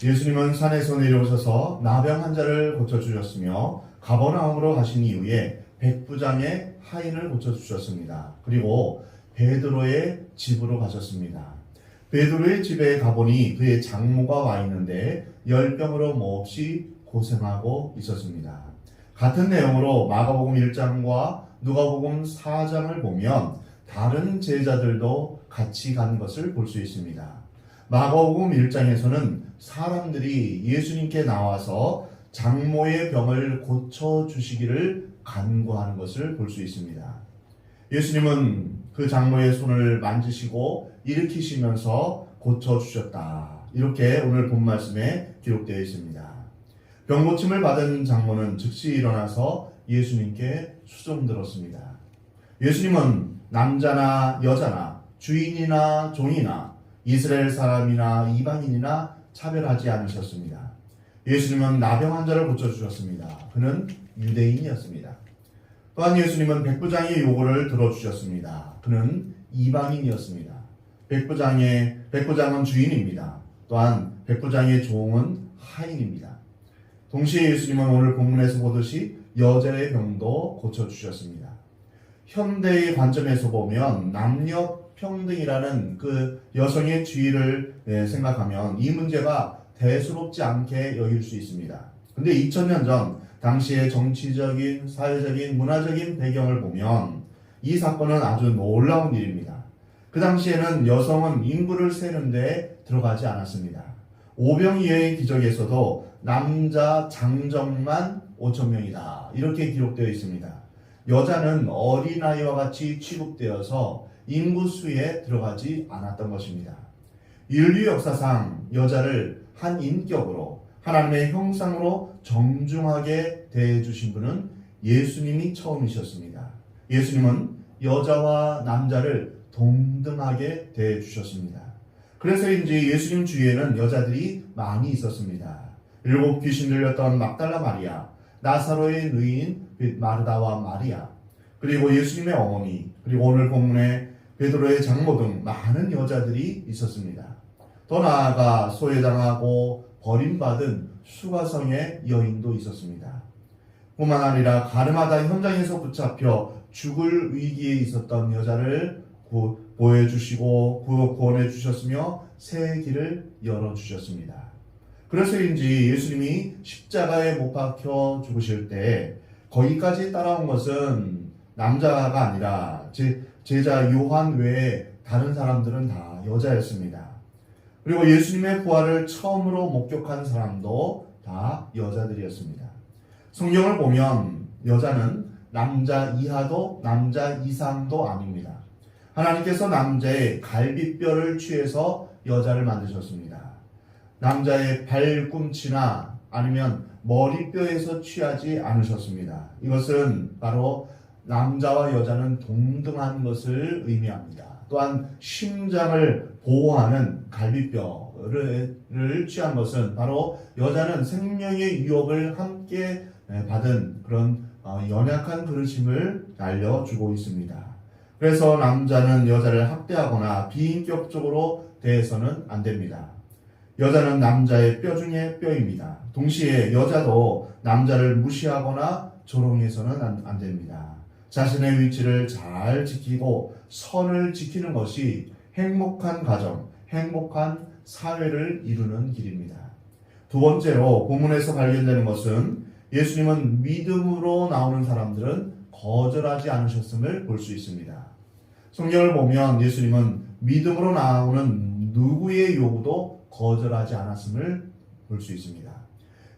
예수님은 산에서 내려오셔서 나병 환자를 고쳐주셨으며 가버나움으로 가신 이후에 백부장의 하인을 고쳐주셨습니다. 그리고 베드로의 집으로 가셨습니다. 베드로의 집에 가보니 그의 장모가 와 있는데 열병으로 몹시 고생하고 있었습니다. 같은 내용으로 마가복음 1장과 누가복음 4장을 보면 다른 제자들도 같이 간 것을 볼 수 있습니다. 마가복음 1장에서는 사람들이 예수님께 나와서 장모의 병을 고쳐주시기를 간구하는 것을 볼 수 있습니다. 예수님은 그 장모의 손을 만지시고 일으키시면서 고쳐주셨다. 이렇게 오늘 본 말씀에 기록되어 있습니다. 병고침을 받은 장모는 즉시 일어나서 예수님께 수종들었습니다. 예수님은 남자나 여자나 주인이나 종이나 이스라엘 사람이나 이방인이나 차별하지 않으셨습니다. 예수님은 나병 환자를 고쳐주셨습니다. 그는 유대인이었습니다. 또한 예수님은 백부장의 요구를 들어주셨습니다. 그는 이방인이었습니다. 백부장은 주인입니다. 또한 백부장의 종은 하인입니다. 동시에 예수님은 오늘 본문에서 보듯이 여자의 병도 고쳐주셨습니다. 현대의 관점에서 보면 남녀 평등이라는 그 여성의 지위를 생각하면 이 문제가 대수롭지 않게 여길 수 있습니다. 근데 2000년 전 당시의 정치적인, 사회적인, 문화적인 배경을 보면 이 사건은 아주 놀라운 일입니다. 그 당시에는 여성은 인구를 세는데 들어가지 않았습니다. 오병이어의 기적에서도 남자 장정만 5,000명이다. 이렇게 기록되어 있습니다. 여자는 어린아이와 같이 취급되어서 인구수에 들어가지 않았던 것입니다. 인류 역사상 여자를 한 인격으로 하나님의 형상으로 정중하게 대해주신 분은 예수님이 처음이셨습니다. 예수님은 여자와 남자를 동등하게 대해주셨습니다. 그래서인지 예수님 주위에는 여자들이 많이 있었습니다. 7 귀신 들렸던 막달라 마리아, 나사로의 누이인 마르다와 마리아, 그리고 예수님의 어머니, 그리고 오늘 본문에 베드로의 장모 등 많은 여자들이 있었습니다. 더 나아가 소외당하고 버림받은 수가성의 여인도 있었습니다. 뿐만 아니라 가늠하다 현장에서 붙잡혀 죽을 위기에 있었던 여자를 보호해주시고 구원해 주셨으며 새 길을 열어주셨습니다. 그래서인지 예수님이 십자가에 못 박혀 죽으실 때 거기까지 따라온 것은 남자가 아니라 제자 요한 외에 다른 사람들은 다 여자였습니다. 그리고 예수님의 부활을 처음으로 목격한 사람도 다 여자들이었습니다. 성경을 보면 여자는 남자 이하도 남자 이상도 아닙니다. 하나님께서 남자의 갈비뼈를 취해서 여자를 만드셨습니다. 남자의 발꿈치나 아니면 머리뼈에서 취하지 않으셨습니다. 이것은 바로 남자와 여자는 동등한 것을 의미합니다. 또한 심장을 보호하는 갈비뼈를 취한 것은 바로 여자는 생명의 유업을 함께 받은 그런 연약한 그릇임을 알려주고 있습니다. 그래서 남자는 여자를 학대하거나 비인격적으로 대해서는 안 됩니다. 여자는 남자의 뼈 중에 뼈입니다. 동시에 여자도 남자를 무시하거나 조롱해서는 안 됩니다. 자신의 위치를 잘 지키고 선을 지키는 것이 행복한 가정, 행복한 사회를 이루는 길입니다. 두 번째로 본문에서 발견되는 것은 예수님은 믿음으로 나오는 사람들은 거절하지 않으셨음을 볼 수 있습니다. 성경을 보면 예수님은 믿음으로 나오는 누구의 요구도 거절하지 않았음을 볼 수 있습니다.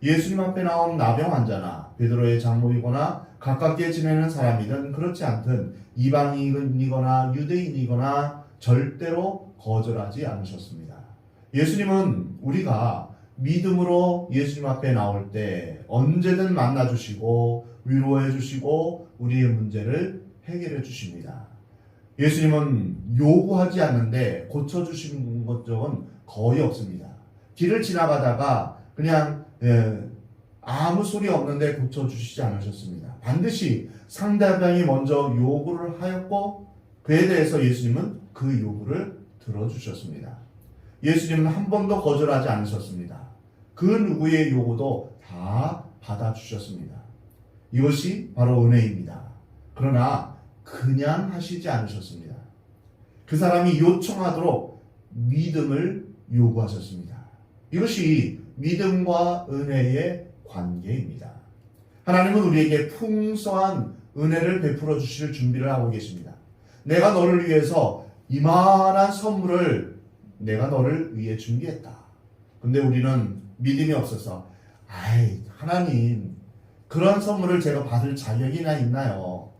예수님 앞에 나온 나병 환자나 베드로의 장모이거나 가깝게 지내는 사람이든 그렇지 않든 이방인이거나 유대인이거나 절대로 거절하지 않으셨습니다. 예수님은 우리가 믿음으로 예수님 앞에 나올 때 언제든 만나주시고 위로해주시고 우리의 문제를 해결해 주십니다. 예수님은 요구하지 않는데 고쳐주신 적은 거의 없습니다. 길을 지나가다가 그냥 아무 소리 없는데 고쳐주시지 않으셨습니다. 반드시 상대방이 먼저 요구를 하였고 그에 대해서 예수님은 그 요구를 들어주셨습니다. 예수님은 한 번도 거절하지 않으셨습니다. 그 누구의 요구도 다 받아주셨습니다. 이것이 바로 은혜입니다. 그러나 그냥 하시지 않으셨습니다. 그 사람이 요청하도록 믿음을 요구하셨습니다. 이것이 믿음과 은혜의 관계입니다. 하나님은 우리에게 풍성한 은혜를 베풀어 주실 준비를 하고 계십니다. 내가 너를 위해서 이만한 선물을 내가 너를 위해 준비했다. 근데 우리는 믿음이 없어서 하나님 그런 선물을 제가 받을 자격이나 있나요?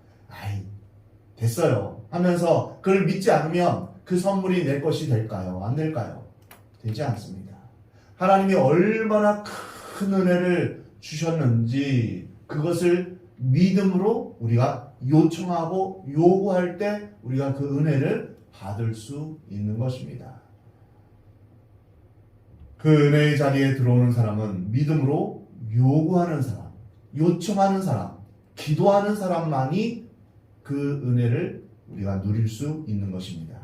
됐어요 하면서 그걸 믿지 않으면 그 선물이 내 것이 될까요? 안 될까요? 되지 않습니다. 하나님이 얼마나 큰 은혜를 주셨는지 그것을 믿음으로 우리가 요청하고 요구할 때 우리가 그 은혜를 받을 수 있는 것입니다. 그 은혜의 자리에 들어오는 사람은 믿음으로 요구하는 사람, 요청하는 사람, 기도하는 사람만이 그 은혜를 우리가 누릴 수 있는 것입니다.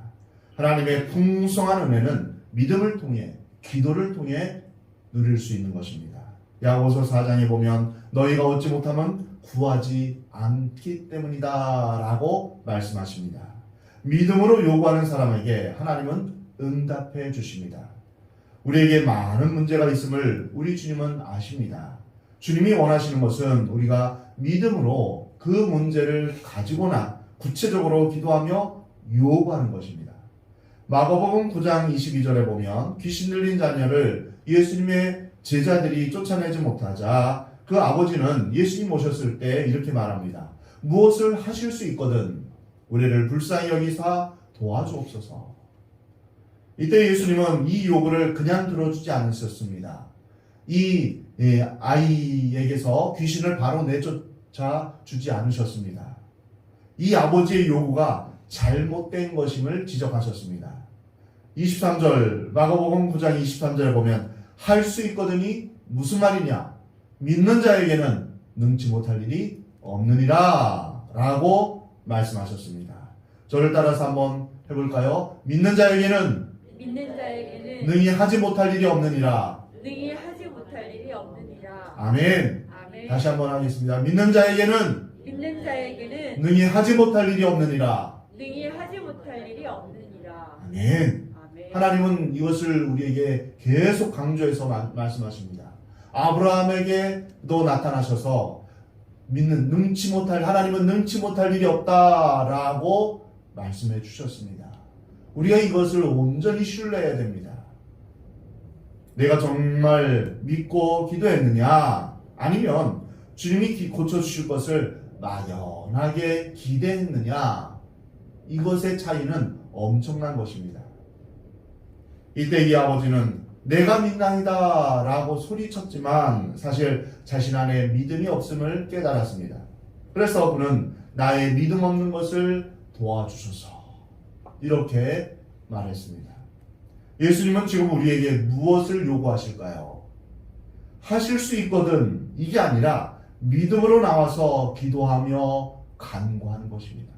하나님의 풍성한 은혜는 믿음을 통해 기도를 통해 누릴 수 있는 것입니다. 야고보서 4장에 보면 너희가 얻지 못하면 구하지 않기 때문이다 라고 말씀하십니다. 믿음으로 요구하는 사람에게 하나님은 응답해 주십니다. 우리에게 많은 문제가 있음을 우리 주님은 아십니다. 주님이 원하시는 것은 우리가 믿음으로 그 문제를 가지고나 구체적으로 기도하며 요구하는 것입니다. 마가복음 9장 22절에 보면 귀신 들린 자녀를 예수님의 제자들이 쫓아내지 못하자 그 아버지는 예수님 오셨을 때 이렇게 말합니다. 무엇을 하실 수 있거든 우리를 불쌍히 여기사 도와주옵소서. 이때 예수님은 이 요구를 그냥 들어주지 않으셨습니다. 이 아이에게서 귀신을 바로 내쫓아 주지 않으셨습니다. 이 아버지의 요구가 잘못된 것임을 지적하셨습니다. 23절 마가복음 9장 23절에 보면 할 수 있거든이 무슨 말이냐? 믿는 자에게는 능치 못할 일이 없느니라 라고 말씀하셨습니다. 저를 따라서 한번 해볼까요? 믿는 자에게는 능히 하지 못할 일이 없느니라. 아멘. 다시 한번 하겠습니다. 믿는 자에게는 능히 하지 못할 일이 없느니라. 아멘. 하나님은 이것을 우리에게 계속 강조해서 말씀하십니다. 아브라함에게도 나타나셔서 하나님은 능치 못할 일이 없다라고 말씀해 주셨습니다. 우리가 이것을 온전히 신뢰해야 됩니다. 내가 정말 믿고 기도했느냐 아니면 주님이 고쳐주실 것을 막연하게 기대했느냐 이것의 차이는 엄청난 것입니다. 이때 이 아버지는 내가 믿나이다 라고 소리쳤지만 사실 자신 안에 믿음이 없음을 깨달았습니다. 그래서 그는 나의 믿음 없는 것을 도와주소서 이렇게 말했습니다. 예수님은 지금 우리에게 무엇을 요구하실까요? 하실 수 있거든 이게 아니라 믿음으로 나와서 기도하며 간구하는 것입니다.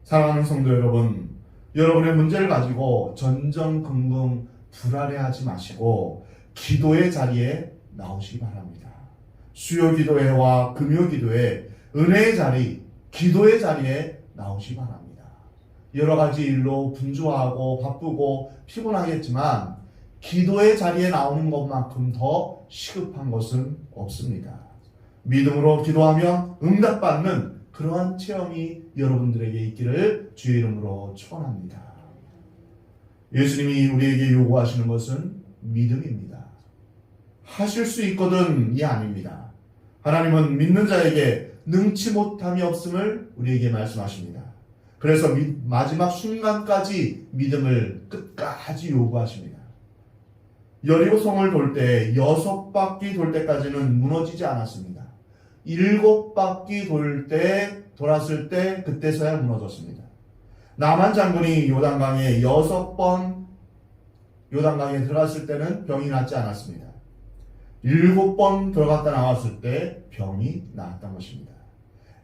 사랑하는 성도 여러분, 여러분의 문제를 가지고 전전긍긍 불안해하지 마시고 기도의 자리에 나오시기 바랍니다. 수요 기도회와 금요 기도회, 은혜의 자리, 기도의 자리에 나오시기 바랍니다. 여러 가지 일로 분주하고 바쁘고 피곤하겠지만 기도의 자리에 나오는 것만큼 더 시급한 것은 없습니다. 믿음으로 기도하며 응답받는 그러한 체험이 여러분들에게 있기를 주의 이름으로 축원합니다. 예수님이 우리에게 요구하시는 것은 믿음입니다. 하실 수 있거든이 아닙니다. 하나님은 믿는 자에게 능치 못함이 없음을 우리에게 말씀하십니다. 그래서 마지막 순간까지 믿음을 끝까지 요구하십니다. 여리고성을 돌 때 6바퀴 돌 때까지는 무너지지 않았습니다. 7바퀴 돌았을 때 그때서야 무너졌습니다. 나만 장군이 요단강에 6번 요단강에 들어갔을 때는 병이 낫지 않았습니다. 7번 들어갔다 나왔을 때 병이 나았던 것입니다.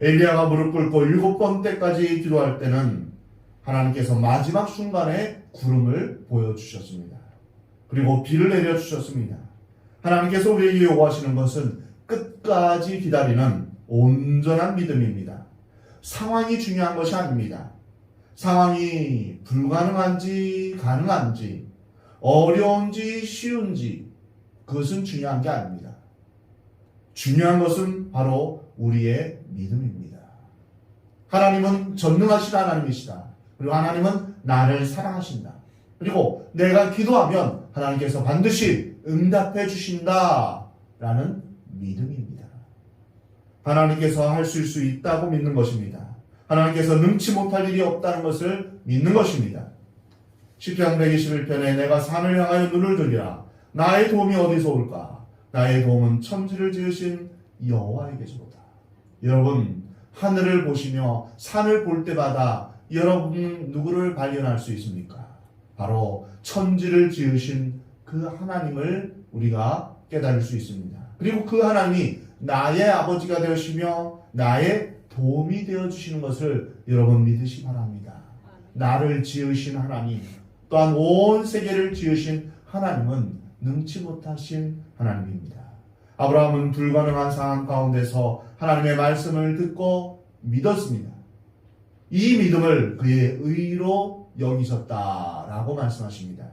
엘리야가 무릎 꿇고 7번 때까지 기도할 때는 하나님께서 마지막 순간에 구름을 보여주셨습니다. 그리고 비를 내려주셨습니다. 하나님께서 우리에게 요구하시는 것은 끝까지 기다리는 온전한 믿음입니다. 상황이 중요한 것이 아닙니다. 상황이 불가능한지 가능한지 어려운지 쉬운지 그것은 중요한 게 아닙니다. 중요한 것은 바로 우리의 믿음입니다. 하나님은 전능하신 하나님이시다. 그리고 하나님은 나를 사랑하신다. 그리고 내가 기도하면 하나님께서 반드시 응답해 주신다 라는 믿음입니다. 하나님께서 하실 수 있다고 믿는 것입니다. 하나님께서 능치 못할 일이 없다는 것을 믿는 것입니다. 시편 121편에 내가 산을 향하여 눈을 들이라 나의 도움이 어디서 올까? 나의 도움은 천지를 지으신 여호와에게서로다. 여러분, 하늘을 보시며 산을 볼 때마다 여러분 누구를 발견할 수 있습니까? 바로 천지를 지으신 그 하나님을 우리가 깨달을 수 있습니다. 그리고 그 하나님이 나의 아버지가 되시며 나의 도움이 되어주시는 것을 여러분 믿으시 바랍니다. 나를 지으신 하나님, 또한 온 세계를 지으신 하나님은 능치 못하신 하나님입니다. 아브라함은 불가능한 상황 가운데서 하나님의 말씀을 듣고 믿었습니다. 이 믿음을 그의 의로 여기셨다라고 말씀하십니다.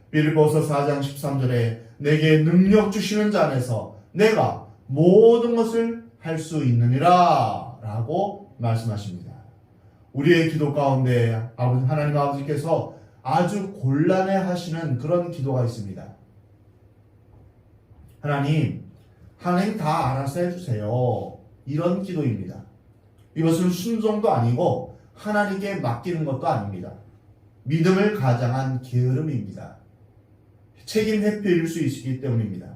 빌립보서 4장 13절에 내게 능력 주시는 자 안에서 내가 모든 것을 할 수 있느니라 라고 말씀하십니다. 우리의 기도 가운데 하나님 아버지께서 아주 곤란해 하시는 그런 기도가 있습니다. 하나님 다 알아서 해주세요. 이런 기도입니다. 이것은 순종도 아니고 하나님께 맡기는 것도 아닙니다. 믿음을 가장한 게으름입니다. 책임 회피일 수 있기 때문입니다.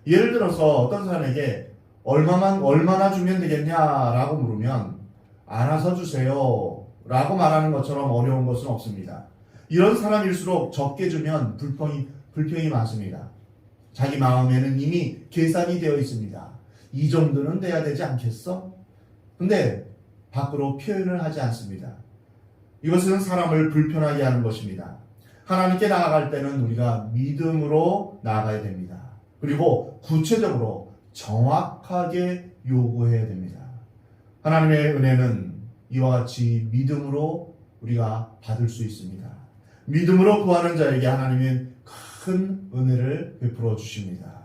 예를 들어서 어떤 사람에게 얼마나 주면 되겠냐라고 물으면 알아서 주세요 라고 말하는 것처럼 어려운 것은 없습니다. 이런 사람일수록 적게 주면 불평이 많습니다. 자기 마음에는 이미 계산이 되어 있습니다. 이 정도는 돼야 되지 않겠어? 근데 밖으로 표현을 하지 않습니다. 이것은 사람을 불편하게 하는 것입니다. 하나님께 나아갈 때는 우리가 믿음으로 나아가야 됩니다. 그리고 구체적으로 정확하게 요구해야 됩니다. 하나님의 은혜는 이와 같이 믿음으로 우리가 받을 수 있습니다. 믿음으로 구하는 자에게 하나님은 큰 은혜를 베풀어 주십니다.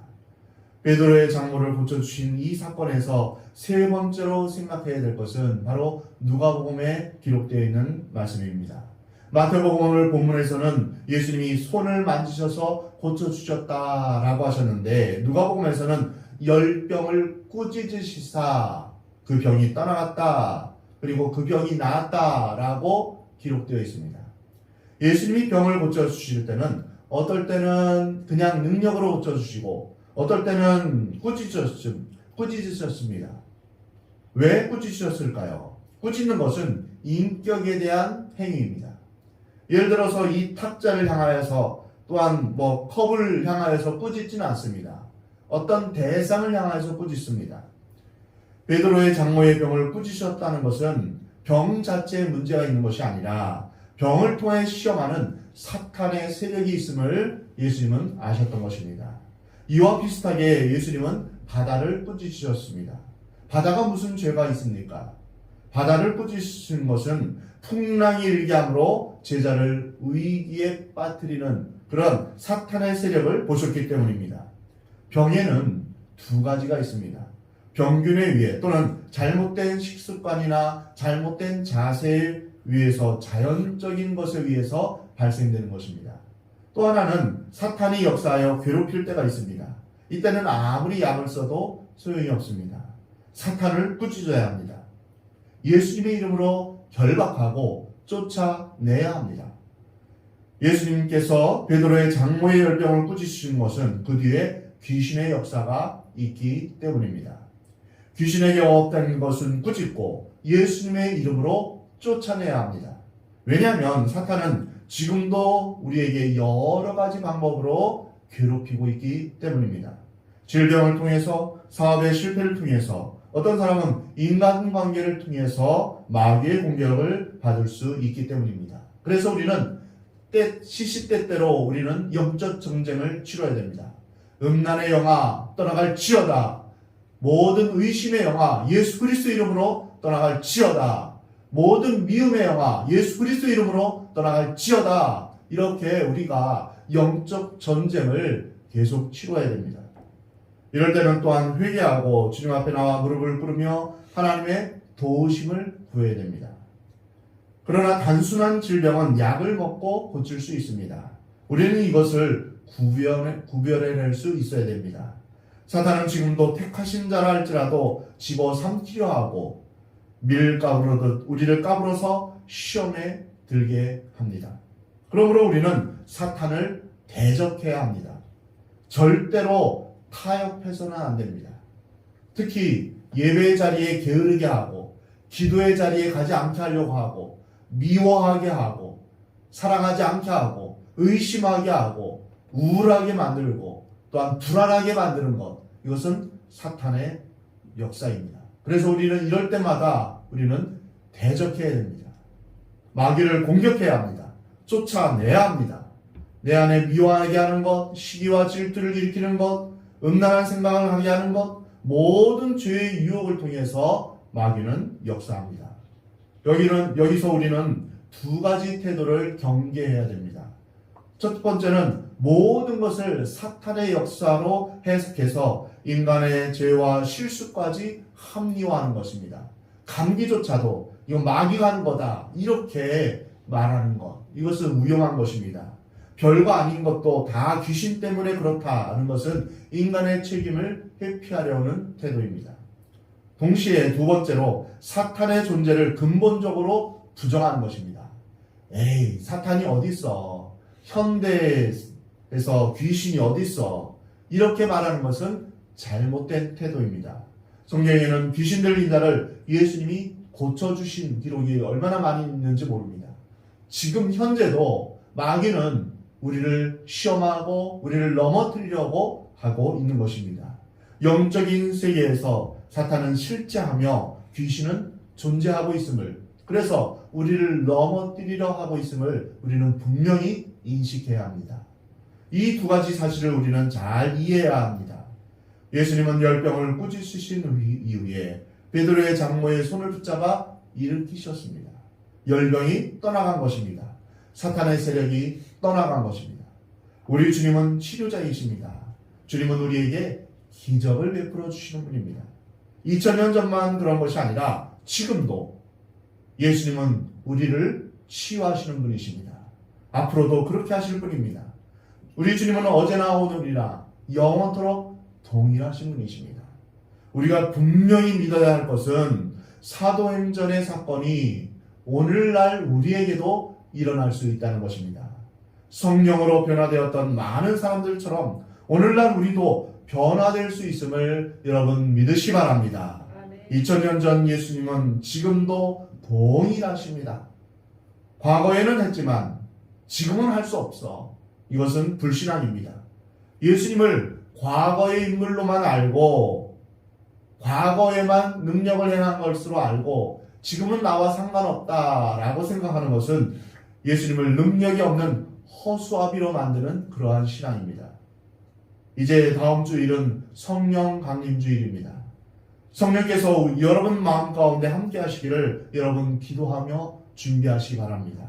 베드로의 장모를 고쳐주신 이 사건에서 세 번째로 생각해야 될 것은 바로 누가복음에 기록되어 있는 말씀입니다. 마태복음을 본문에서는 예수님이 손을 만지셔서 고쳐주셨다라고 하셨는데 누가복음에서는 열병을 꾸짖으시사 그 병이 떠나갔다 그리고 그 병이 나았다라고 기록되어 있습니다. 예수님이 병을 고쳐주실 때는 어떨 때는 그냥 능력으로 고쳐주시고 어떨 때는 꾸짖으셨습니다. 왜 꾸짖으셨을까요? 꾸짖는 것은 인격에 대한 행위입니다. 예를 들어서 이 탁자를 향하여서 또한 컵을 향하여서 꾸짖지는 않습니다. 어떤 대상을 향하여서 꾸짖습니다. 베드로의 장모의 병을 꾸짖으셨다는 것은 병 자체에 문제가 있는 것이 아니라 병을 통해 시험하는 사탄의 세력이 있음을 예수님은 아셨던 것입니다. 이와 비슷하게 예수님은 바다를 꾸짖으셨습니다. 바다가 무슨 죄가 있습니까? 바다를 꾸짖으신 것은 풍랑이 일게 함으로 제자를 위기에 빠뜨리는 그런 사탄의 세력을 보셨기 때문입니다. 병에는 두 가지가 있습니다. 병균에 의해 또는 잘못된 식습관이나 잘못된 자세에 의해서 자연적인 것에 의해서 발생되는 것입니다. 또 하나는 사탄이 역사하여 괴롭힐 때가 있습니다. 이때는 아무리 약을 써도 소용이 없습니다. 사탄을 꾸짖어야 합니다. 예수님의 이름으로 결박하고 쫓아내야 합니다. 예수님께서 베드로의 장모의 열병을 꾸짖으신 것은 그 뒤에 귀신의 역사가 있기 때문입니다. 귀신에게 없다는 것은 꾸짖고 예수님의 이름으로 쫓아내야 합니다. 왜냐하면 사탄은 지금도 우리에게 여러 가지 방법으로 괴롭히고 있기 때문입니다. 질병을 통해서, 사업의 실패를 통해서, 어떤 사람은 인간관계를 통해서 마귀의 공격을 받을 수 있기 때문입니다. 그래서 우리는 시시때때로 우리는 영적 전쟁을 치러야 됩니다. 음란의 영아 떠나갈지어다. 모든 의심의 영아 예수 그리스도 이름으로 떠나갈지어다. 모든 미움의 영아 예수 그리스도 이름으로 떠나갈지어다. 이렇게 우리가 영적 전쟁을 계속 치러야 됩니다. 이럴 때는 또한 회개하고 주님 앞에 나와 무릎을 꿇으며 하나님의 도우심을 구해야 됩니다. 그러나 단순한 질병은 약을 먹고 고칠 수 있습니다. 우리는 이것을 구별해낼 수 있어야 됩니다. 사탄은 지금도 택하신 자라 할지라도 집어삼키려 하고 밀가부르듯 우리를 까불어서 시험에 들게 합니다. 그러므로 우리는 사탄을 대적해야 합니다. 절대로 타협해서는 안 됩니다. 특히 예배의 자리에 게으르게 하고 기도의 자리에 가지 않게 하려고 하고 미워하게 하고 사랑하지 않게 하고 의심하게 하고 우울하게 만들고 또한 불안하게 만드는 것, 이것은 사탄의 역사입니다. 그래서 우리는 이럴 때마다 우리는 대적해야 됩니다. 마귀를 공격해야 합니다. 쫓아내야 합니다. 내 안에 미워하게 하는 것, 시기와 질투를 일으키는 것, 음란한 생각을 하게 하는 것, 모든 죄의 유혹을 통해서 마귀는 역사합니다. 여기서 우리는 두 가지 태도를 경계해야 됩니다. 첫 번째는 모든 것을 사탄의 역사로 해석해서 인간의 죄와 실수까지 합리화하는 것입니다. 감기조차도 이건 마귀가 하는 거다 이렇게 말하는 것, 이것은 위험한 것입니다. 별거 아닌 것도 다 귀신 때문에 그렇다는 것은 인간의 책임을 회피하려는 태도입니다. 동시에 두 번째로 사탄의 존재를 근본적으로 부정하는 것입니다. 에이, 사탄이 어디 있어? 현대에서 귀신이 어디 있어? 이렇게 말하는 것은 잘못된 태도입니다. 성경에는 귀신 들린 자를 예수님이 고쳐주신 기록이 얼마나 많이 있는지 모릅니다. 지금 현재도 마귀는 우리를 시험하고 우리를 넘어뜨리려고 하고 있는 것입니다. 영적인 세계에서 사탄은 실제하며 귀신은 존재하고 있음을, 그래서 우리를 넘어뜨리려 하고 있음을 우리는 분명히 인식해야 합니다. 이 두 가지 사실을 우리는 잘 이해해야 합니다. 예수님은 열병을 꾸짖으신 이후에 베드로의 장모의 손을 붙잡아 일으키셨습니다. 열병이 떠나간 것입니다. 사탄의 세력이 떠나간 것입니다. 우리 주님은 치료자이십니다. 주님은 우리에게 기적을 베풀어 주시는 분입니다. 2000년 전만 그런 것이 아니라 지금도 예수님은 우리를 치유하시는 분이십니다. 앞으로도 그렇게 하실 분입니다. 우리 주님은 어제나 오늘이나 영원토록 동일하신 분이십니다. 우리가 분명히 믿어야 할 것은 사도행전의 사건이 오늘날 우리에게도 일어날 수 있다는 것입니다. 성령으로 변화되었던 많은 사람들처럼 오늘날 우리도 변화될 수 있음을 여러분 믿으시 바랍니다. 2000년 전 예수님은 지금도 동일하십니다. 과거에는 했지만 지금은 할 수 없어. 이것은 불신앙입니다. 예수님을 과거의 인물로만 알고 과거에만 능력을 행한 것으로 알고 지금은 나와 상관없다라고 생각하는 것은 예수님을 능력이 없는 허수아비로 만드는 그러한 신앙입니다. 이제 다음 주일은 성령 강림 주일입니다. 성령께서 여러분 마음 가운데 함께 하시기를 여러분 기도하며 준비하시기 바랍니다.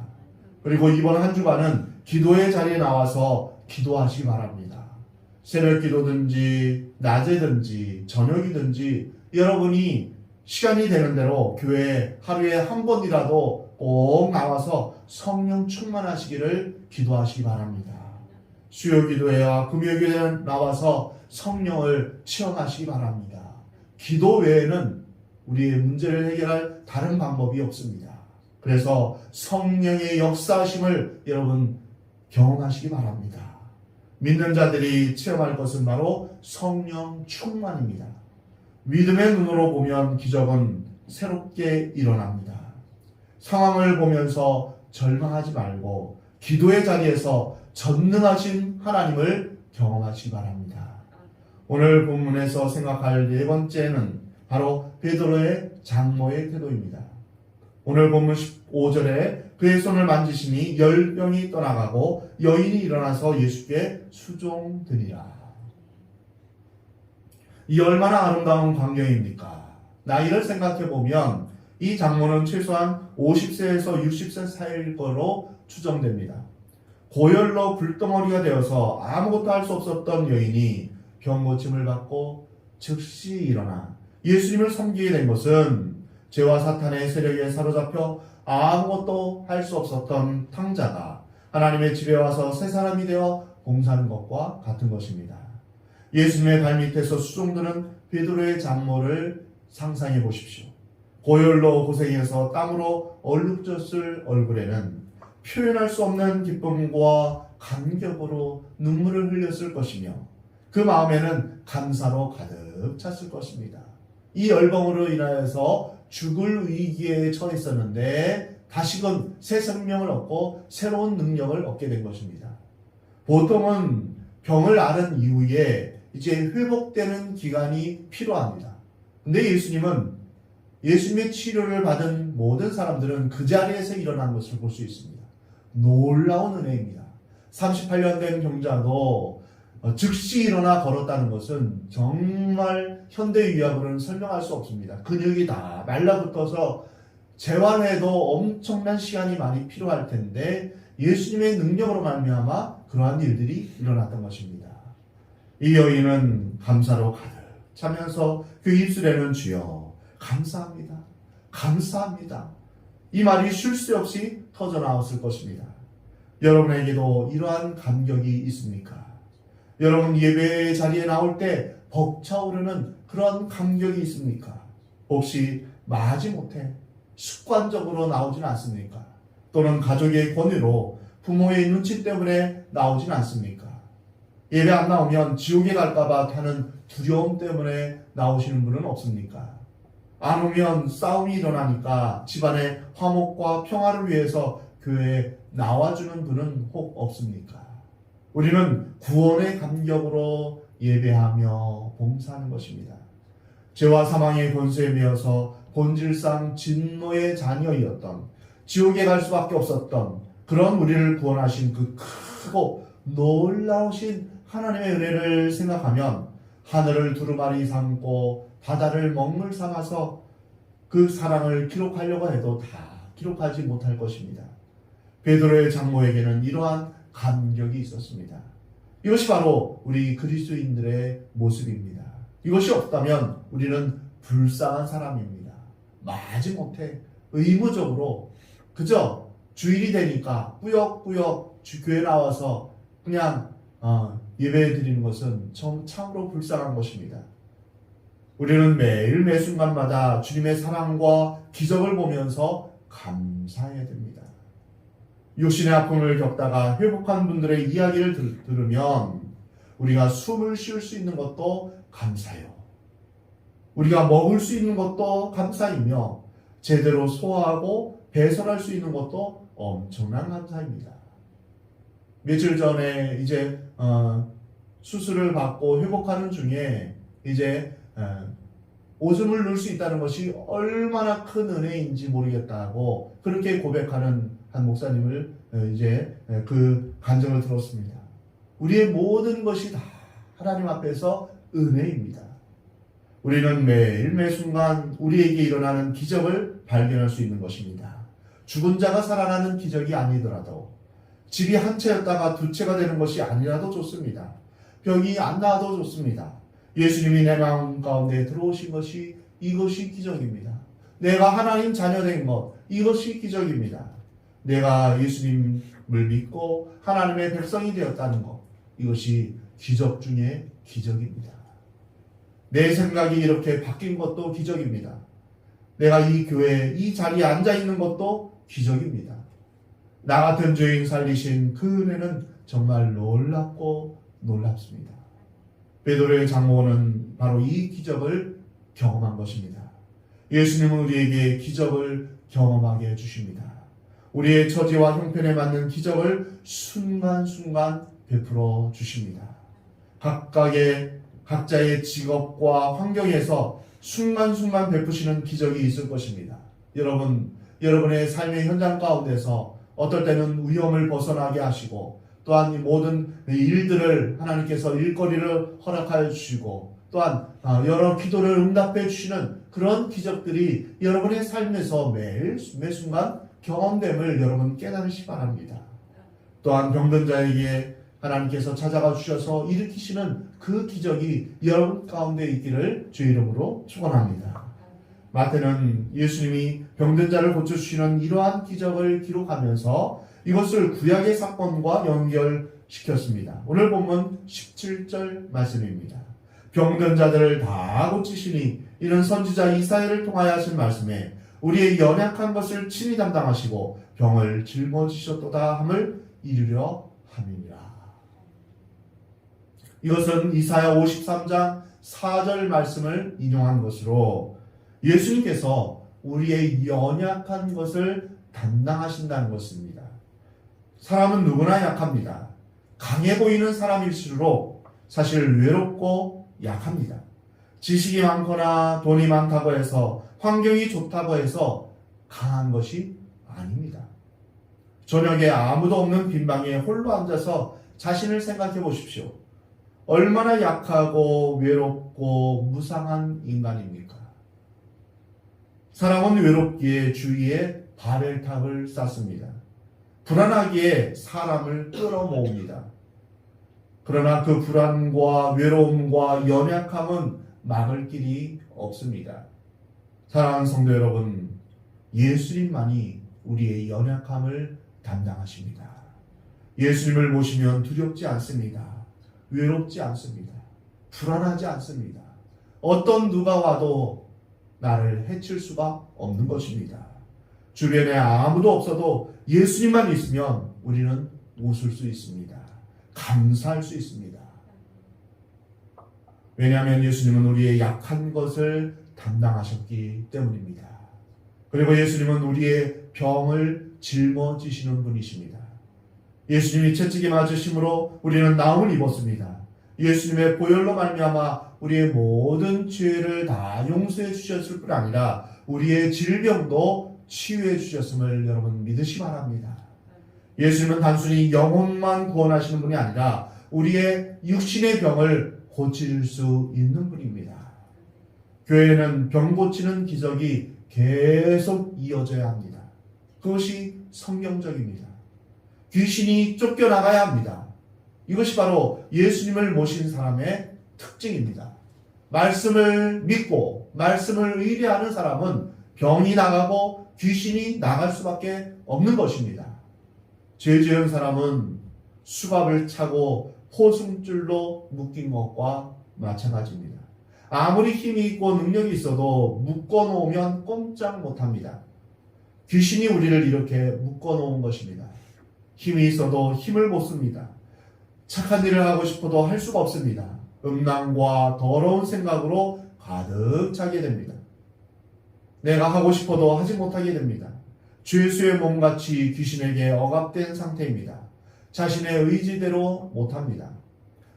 그리고 이번 한 주간은 기도의 자리에 나와서 기도하시기 바랍니다. 새벽 기도든지 낮에든지 저녁이든지 여러분이 시간이 되는 대로 교회에 하루에 한 번이라도 꼭 나와서 성령 충만하시기를 기도하시기 바랍니다. 수요 기도회와 금요 기도회에 나와서 성령을 체험하시기 바랍니다. 기도 외에는 우리의 문제를 해결할 다른 방법이 없습니다. 그래서 성령의 역사하심을 여러분 경험하시기 바랍니다. 믿는 자들이 체험할 것은 바로 성령 충만입니다. 믿음의 눈으로 보면 기적은 새롭게 일어납니다. 상황을 보면서 절망하지 말고 기도의 자리에서 전능하신 하나님을 경험하시기 바랍니다. 오늘 본문에서 생각할 네 번째는 바로 베드로의 장모의 태도입니다. 오늘 본문 15절에 그의 손을 만지시니 열병이 떠나가고 여인이 일어나서 예수께 수종드니라. 이 얼마나 아름다운 광경입니까? 나이를 생각해 보면 이 장모는 최소한 50세에서 60세 사이일 거로 추정됩니다. 고열로 불덩어리가 되어서 아무것도 할 수 없었던 여인이 병고침을 받고 즉시 일어나 예수님을 섬기게 된 것은 죄와 사탄의 세력에 사로잡혀 아무것도 할 수 없었던 탕자가 하나님의 집에 와서 새 사람이 되어 봉사하는 것과 같은 것입니다. 예수님의 발밑에서 수종드는 베드로의 장모를 상상해 보십시오. 고열로 고생해서 땀으로 얼룩졌을 얼굴에는 표현할 수 없는 기쁨과 감격으로 눈물을 흘렸을 것이며 그 마음에는 감사로 가득 찼을 것입니다. 이 열병으로 인하여서 죽을 위기에 처했었는데 다시금 새 생명을 얻고 새로운 능력을 얻게 된 것입니다. 보통은 병을 앓은 이후에 이제 회복되는 기간이 필요합니다. 근데 예수님의 치료를 받은 모든 사람들은 그 자리에서 일어난 것을 볼 수 있습니다. 놀라운 은혜입니다. 38년 된 경자도 즉시 일어나 걸었다는 것은 정말 현대의학으로는 설명할 수 없습니다. 근육이 다 말라붙어서 재활에도 엄청난 시간이 많이 필요할 텐데 예수님의 능력으로 말미암아 그러한 일들이 일어났던 것입니다. 이 여인은 감사로 가득 차면서 그 입술에는 주여 감사합니다. 감사합니다. 이 말이 쉴 새 없이 터져나왔을 것입니다. 여러분에게도 이러한 감격이 있습니까? 여러분 예배 자리에 나올 때 벅차오르는 그런 감격이 있습니까? 혹시 마지못해 습관적으로 나오진 않습니까? 또는 가족의 권유로 부모의 눈치 때문에 나오진 않습니까? 예배 안 나오면 지옥에 갈까봐 하는 두려움 때문에 나오시는 분은 없습니까? 안 오면 싸움이 일어나니까 집안의 화목과 평화를 위해서 교회에 나와주는 분은 혹 없습니까? 우리는 구원의 감격으로 예배하며 봉사하는 것입니다. 죄와 사망의 권세에 매여서 본질상 진노의 자녀이었던 지옥에 갈 수밖에 없었던 그런 우리를 구원하신 그 크고 놀라우신 하나님의 은혜를 생각하면 하늘을 두루마리 삼고 바다를 먹물 삼아서 그 사랑을 기록하려고 해도 다 기록하지 못할 것입니다. 베드로의 장모에게는 이러한 감격이 있었습니다. 이것이 바로 우리 그리스도인들의 모습입니다. 이것이 없다면 우리는 불쌍한 사람입니다. 마지못해 의무적으로 그저 주일이 되니까 꾸역꾸역 교회 나와서 그냥 예배 드리는 것은 참으로 불쌍한 것입니다. 우리는 매일 매 순간마다 주님의 사랑과 기적을 보면서 감사해야 됩니다. 육신의 아픔을 겪다가 회복한 분들의 이야기를 들으면 우리가 숨을 쉴 수 있는 것도 감사해요. 우리가 먹을 수 있는 것도 감사이며 제대로 소화하고 배설할 수 있는 것도 엄청난 감사입니다. 며칠 전에 이제 수술을 받고 회복하는 중에 이제 오줌을 누를 수 있다는 것이 얼마나 큰 은혜인지 모르겠다고 그렇게 고백하는 한 목사님을 이제 그 간증을 들었습니다. 우리의 모든 것이 다 하나님 앞에서 은혜입니다. 우리는 매일 매 순간 우리에게 일어나는 기적을 발견할 수 있는 것입니다. 죽은 자가 살아나는 기적이 아니더라도 집이 한 채였다가 두 채가 되는 것이 아니라도 좋습니다. 병이 안 나아도 좋습니다. 예수님이 내 마음 가운데 들어오신 것이 이것이 기적입니다. 내가 하나님 자녀 된 것 이것이 기적입니다. 내가 예수님을 믿고 하나님의 백성이 되었다는 것 이것이 기적 중에 기적입니다. 내 생각이 이렇게 바뀐 것도 기적입니다. 내가 이 교회에 이 자리에 앉아 있는 것도 기적입니다. 나 같은 죄인 살리신 그 은혜는 정말 놀랍고 놀랍습니다. 베드로의 장모는 바로 이 기적을 경험한 것입니다. 예수님은 우리에게 기적을 경험하게 해주십니다. 우리의 처지와 형편에 맞는 기적을 순간순간 베풀어 주십니다. 각자의 직업과 환경에서 순간순간 베푸시는 기적이 있을 것입니다. 여러분의 삶의 현장 가운데서 어떨 때는 위험을 벗어나게 하시고 또한 이 모든 일들을 하나님께서 일거리를 허락하여 주시고 또한 여러 기도를 응답해 주시는 그런 기적들이 여러분의 삶에서 매 순간 경험됨을 여러분 깨달으시기 바랍니다. 또한 병든 자에게 하나님께서 찾아가 주셔서 일으키시는 그 기적이 여러분 가운데 있기를 주의 이름으로 축원합니다. 마태는 예수님이 병든 자를 고쳐주시는 이러한 기적을 기록하면서 이것을 구약의 사건과 연결시켰습니다. 오늘 본문 17절 말씀입니다. 병든 자들을 다 고치시니 이는 선지자 이사야를 통하여 하신 말씀에 우리의 연약한 것을 친히 담당하시고 병을 짊어지셨도다 함을 이루려 함이니라. 이것은 이사야 53장 4절 말씀을 인용한 것으로 예수님께서 우리의 연약한 것을 담당하신다는 것입니다. 사람은 누구나 약합니다. 강해 보이는 사람일수록 사실 외롭고 약합니다. 지식이 많거나 돈이 많다고 해서 환경이 좋다고 해서 강한 것이 아닙니다. 저녁에 아무도 없는 빈방에 홀로 앉아서 자신을 생각해 보십시오. 얼마나 약하고 외롭고 무상한 인간입니까? 사람은 외롭기에 주위에 바벨탑을 쌓습니다. 불안하기에 사람을 끌어모읍니다. 그러나 그 불안과 외로움과 연약함은 막을 길이 없습니다. 사랑하는 성도 여러분, 예수님만이 우리의 연약함을 담당하십니다. 예수님을 모시면 두렵지 않습니다. 외롭지 않습니다. 불안하지 않습니다. 어떤 누가 와도 나를 해칠 수가 없는 것입니다. 주변에 아무도 없어도 예수님만 있으면 우리는 웃을 수 있습니다. 감사할 수 있습니다. 왜냐하면 예수님은 우리의 약한 것을 담당하셨기 때문입니다. 그리고 예수님은 우리의 병을 짊어지시는 분이십니다. 예수님이 채찍에 맞으심으로 우리는 나음을 입었습니다. 예수님의 보혈로 말미암아 우리의 모든 죄를 다 용서해 주셨을 뿐 아니라 우리의 질병도 치유해 주셨음을 여러분 믿으시 바랍니다. 예수님은 단순히 영혼만 구원하시는 분이 아니라 우리의 육신의 병을 고칠 수 있는 분입니다. 교회에는 병 고치는 기적이 계속 이어져야 합니다. 그것이 성경적입니다. 귀신이 쫓겨나가야 합니다. 이것이 바로 예수님을 모신 사람의 특징입니다. 말씀을 믿고 말씀을 의뢰하는 사람은 병이 나가고 귀신이 나갈 수밖에 없는 것입니다. 죄 지은 사람은 수갑을 차고 포승줄로 묶인 것과 마찬가지입니다. 아무리 힘이 있고 능력이 있어도 묶어놓으면 꼼짝 못합니다. 귀신이 우리를 이렇게 묶어놓은 것입니다. 힘이 있어도 힘을 못 씁니다. 착한 일을 하고 싶어도 할 수가 없습니다. 음란과 더러운 생각으로 가득 차게 됩니다. 내가 하고 싶어도 하지 못하게 됩니다. 죄수의 몸같이 귀신에게 억압된 상태입니다. 자신의 의지대로 못합니다.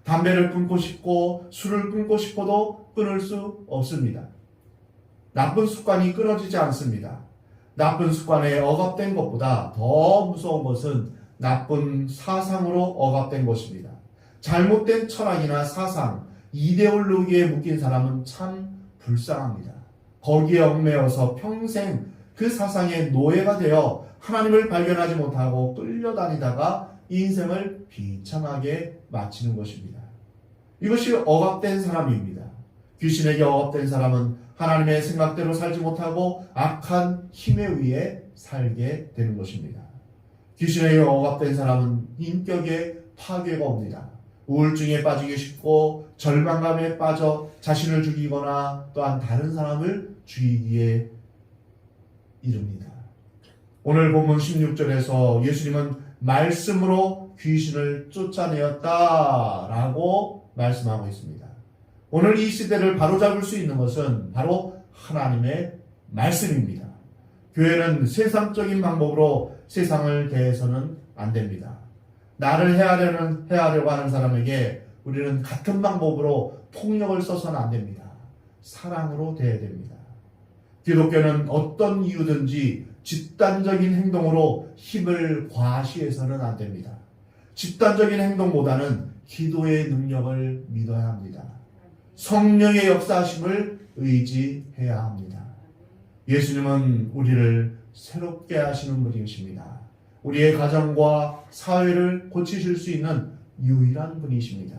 담배를 끊고 싶고 술을 끊고 싶어도 끊을 수 없습니다. 나쁜 습관이 끊어지지 않습니다. 나쁜 습관에 억압된 것보다 더 무서운 것은 나쁜 사상으로 억압된 것입니다. 잘못된 철학이나 사상, 이데올로기에 묶인 사람은 참 불쌍합니다. 거기에 얽매여서 평생 그 사상의 노예가 되어 하나님을 발견하지 못하고 끌려다니다가 인생을 비참하게 마치는 것입니다. 이것이 억압된 사람입니다. 귀신에게 억압된 사람은 하나님의 생각대로 살지 못하고 악한 힘에 의해 살게 되는 것입니다. 귀신에게 억압된 사람은 인격에 파괴가 옵니다. 우울증에 빠지기 쉽고 절망감에 빠져 자신을 죽이거나 또한 다른 사람을 죽이기에 이릅니다. 오늘 본문 16절에서 예수님은 말씀으로 귀신을 쫓아내었다라고 말씀하고 있습니다. 오늘 이 시대를 바로잡을 수 있는 것은 바로 하나님의 말씀입니다. 교회는 세상적인 방법으로 세상을 대해서는 안 됩니다. 나를 해하려고 하는 사람에게 우리는 같은 방법으로 폭력을 써서는 안 됩니다. 사랑으로 대해야 됩니다. 기독교는 어떤 이유든지 집단적인 행동으로 힘을 과시해서는 안 됩니다. 집단적인 행동보다는 기도의 능력을 믿어야 합니다. 성령의 역사하심을 의지해야 합니다. 예수님은 우리를 새롭게 하시는 분이십니다. 우리의 가정과 사회를 고치실 수 있는 유일한 분이십니다.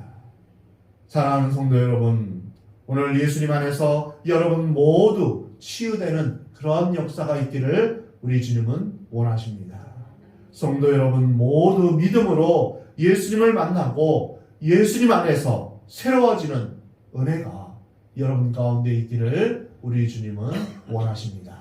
사랑하는 성도 여러분, 오늘 예수님 안에서 여러분 모두 치유되는 그런 역사가 있기를 우리 주님은 원하십니다. 성도 여러분 모두 믿음으로 예수님을 만나고 예수님 안에서 새로워지는 은혜가 여러분 가운데 있기를 우리 주님은 원하십니다.